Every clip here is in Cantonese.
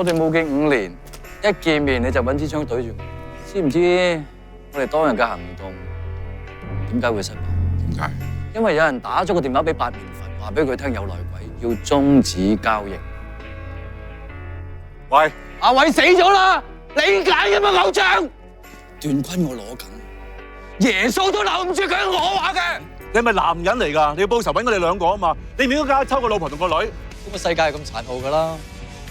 我哋冇見5年，一見面你就揾支槍對住我，知唔知我哋當日嘅行動點解會失敗？點解？因為有人打咗個電話俾八面佛，話俾佢聽有內鬼，要終止交易。喂，阿偉死咗啦，理解嘅嘛偶像？段坤我攞緊，耶穌都留唔住佢，我話嘅。你係咪男人嚟㗎？你要報仇揾我哋兩個啊嘛！你唔應該偷個老婆同個女。咁個世界係咁殘酷㗎啦，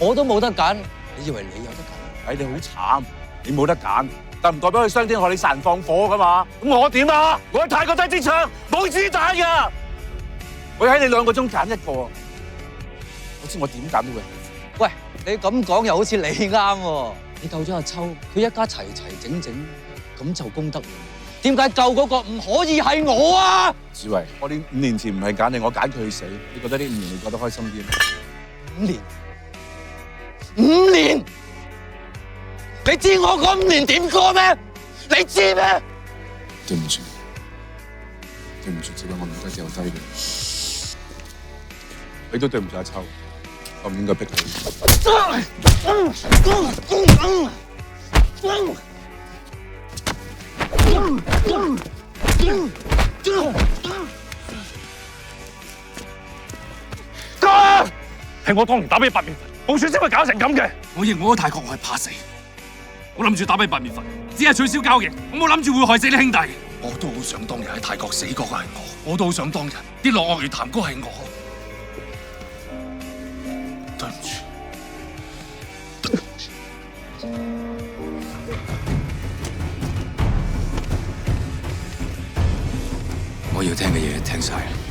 我都冇得揀，你以為你有得揀？你好慘，你冇得揀，但唔代表佢傷天害理、殺人放火㗎嘛。咁我點啊？我喺泰國低支槍，冇子彈㗎。我喺你兩個中揀一個，我知我點揀都會。喂，你咁講又好似你啱喎。你救咗阿秋，佢一家齊齊整整，咁就功德圓。點解救嗰個唔可以係我啊？子維，我哋5年前唔係揀你，我揀佢去死。你覺得呢5年你覺得開心啲？ 5年，5年，你知我嗰5年點過咩？你知咩？對唔住，對唔住，子維，我唔該掉低你。你都對唔住阿秋，我唔應該逼你。係我當年打俾八面佛，冇選先會搞成咁嘅。我認我喺泰國，我係怕死。我諗住打俾八面佛，只係取消交易，我冇諗住會害死你兄弟。我都好想當日喺泰國死嗰個係我都好想當日跌落鱷魚潭嗰係我。對唔住，對唔住。我要聽嘅嘢聽晒。